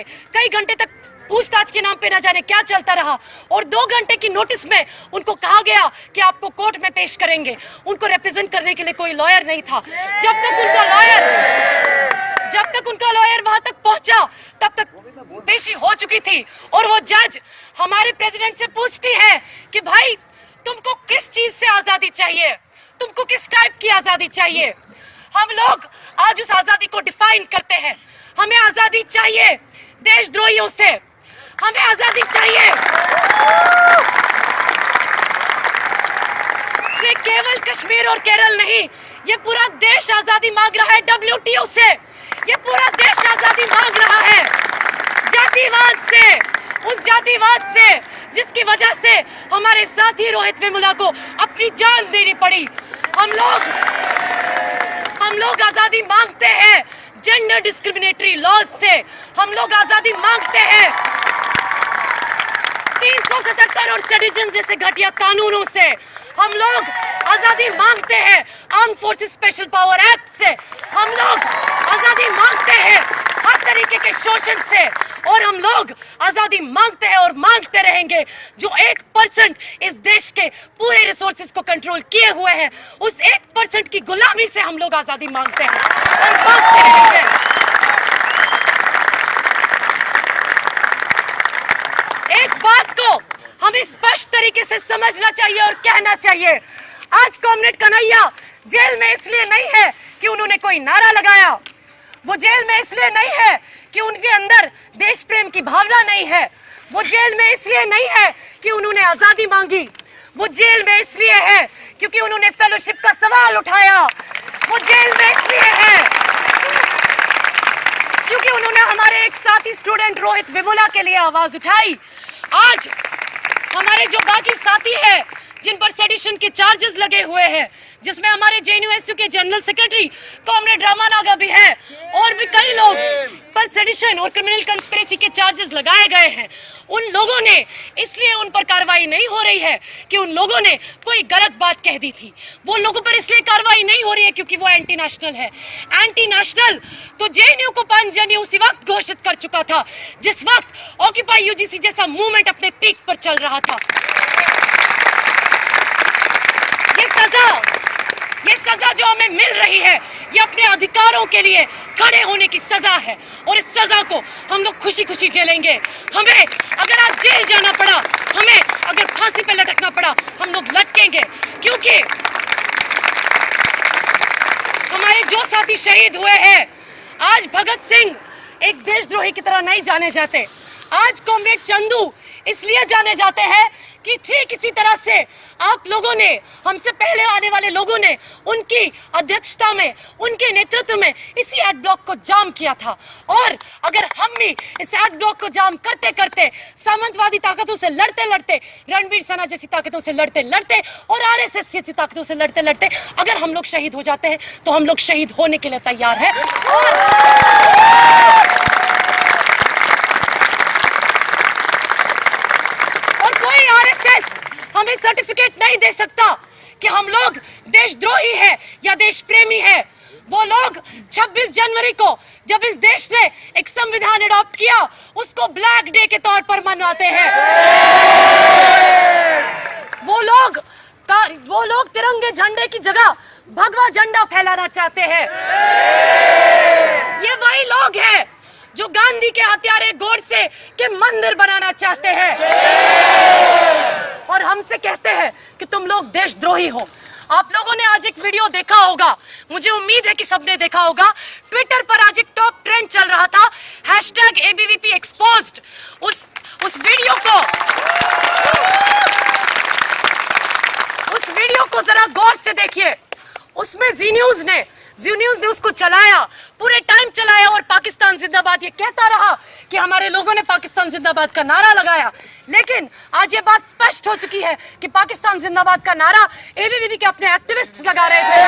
कई घंटे तक पूछताछ के नाम पे न जाने क्या चलता रहा और 2 घंटे की नोटिस में उनको कहा गया कि आपको कोर्ट में पेश करेंगे। उनको रिप्रेजेंट करने के लिए कोई लॉयर नहीं था। जब तक उनका लॉयर वहां तक पहुंचा तब तक पेशी हो चुकी थी और वो जज हमारे प्रेसिडेंट से पूछती है कि भाई तुमको किस चीज से आजादी चाहिए, तुमको किस टाइप की आजादी चाहिए। हम लोग आज उस आजादी को डिफाइन करते हैं। हमें आजादी चाहिए देशद्रोहियों से, हमें आजादी चाहिए से केवल कश्मीर और केरल नहीं, ये पूरा देश आजादी मांग रहा है WTO से। ये पूरा देश आजादी मांग रहा है जातिवाद से, उस जातिवाद से जिसकी वजह से हमारे साथी रोहित वेमुला को अपनी जान देनी पड़ी। हम लोग आजादी मांगते हैं जेंडर डिस्क्रिमिनेटरी लॉज से। हम लोग आजादी मांगते हैं 377 और सेडिशन जैसे घटिया कानूनों से। हम लोग आजादी मांगते हैं arm forces special power act से। हम लोग आजादी मांगते हैं हर तरीके के शोषण से और हम लोग आजादी मांगते हैं और मांगते रहेंगे। जो 1% इस देश के पूरे रिसोर्सेज को कंट्रोल किए हुए हैं, उस 1% की गुलामी से हम लोग आजादी मांगते हैं और मांगते रहेंगे। एक बात को हमें स्पष्ट तरीके से समझना चाहिए और कहना चाहिए। आज कॉमरेड कन्हैया जेल में इसलिए नहीं है कि उन्होंने कोई नारा लगाया, वो जेल में इसलिए नहीं है कि उनके अंदर देश प्रेम की भावना नहीं है, वो जेल में इसलिए नहीं है कि उन्होंने आजादी मांगी, वो जेल में इसलिए है क्योंकि उन्होंने फेलोशिप का सवाल उठाया। वो जेल में इसलिए है क्योंकि उन्होंने हमारे एक साथी स्टूडेंट रोहित वेमुला के लिए आवाज उठाई। आज हमारे जो बाकी साथी हैं जिन पर सेडिशन के चार्जेस लगे हुए हैं, जिसमें हमारे JNU के जनरल सेक्रेटरी कॉमरेड रामानागा भी है और भी कई लोग पर सेडिशन और क्रिमिनल कंस्पिरेसी के चार्जेस लगाए गए हैं, उन लोगों ने इसलिए उन पर कार्रवाई नहीं हो रही है कि उन लोगों ने कोई गलत बात कह दी थी। वो लोगों पर इसलिए कार्रवाई नहीं हो रही है क्योंकि वो एंटी नेशनल है। एंटी नेशनल तो JNU को PNJNU उसी वक्त घोषित कर चुका था जिस वक्त ऑक्यूपाई UGC जैसा मूवमेंट अपने पीक पर चल रहा था। ये सजा जो हमें मिल रही है, ये अपने अधिकारों के लिए खड़े होने की सजा है और इस सजा को हम लोग खुशी खुशी झेलेंगे। हमें अगर आज जेल जाना पड़ा, हमें अगर फांसी पे लटकना पड़ा, हम लोग लटकेंगे क्योंकि हमारे जो साथी शहीद हुए हैं, आज भगत सिंह एक देशद्रोही की तरह नहीं जाने जाते। आज कॉमरेड चंदू इसलिए जाने जाते हैं कि ठीक इसी तरह से आप लोगों ने, हमसे पहले आने वाले लोगों ने उनकी अध्यक्षता में, उनके नेतृत्व में इसी एड ब्लॉक को जाम किया था। और अगर हम भी इस एड ब्लॉक को जाम करते करते, सामंतवादी ताकतों से लड़ते लड़ते, रणवीर सेना जैसी ताकतों से लड़ते लड़ते और RSS जैसी ताकतों से लड़ते लड़ते अगर हम लोग शहीद हो जाते हैं तो हम लोग शहीद होने के लिए तैयार हैं। हमें सर्टिफिकेट नहीं दे सकता कि हम लोग देशद्रोही है या देश प्रेमी है। वो लोग 26 जनवरी को जब इस देश ने एक संविधान अडॉप्ट किया, उसको ब्लैक डे के तौर पर मनाते हैं। वो लोग तिरंगे झंडे की जगह भगवा झंडा फैलाना चाहते हैं। ये वही लोग हैं जो गांधी के हत्यारे गोडसे के मंदिर बनाना चाहते हैं और हमसे कहते हैं कि तुम लोग देशद्रोही हो। आप लोगों ने आज एक वीडियो देखा होगा, मुझे उम्मीद है कि सबने देखा होगा। ट्विटर पर आज एक टॉप ट्रेंड चल रहा था #ABVP exposed। उस वीडियो को जरा गौर से देखिए। उसमें जी न्यूज ने उसको चलाया, पूरे टाइम चलाया और पाकिस्तान जिंदाबाद ये कहता रहा कि हमारे लोगों ने पाकिस्तान जिंदाबाद का नारा लगाया। लेकिन आज ये बात स्पष्ट हो चुकी है कि पाकिस्तान जिंदाबाद का नारा ABVP के अपने एक्टिविस्ट्स लगा रहे थे।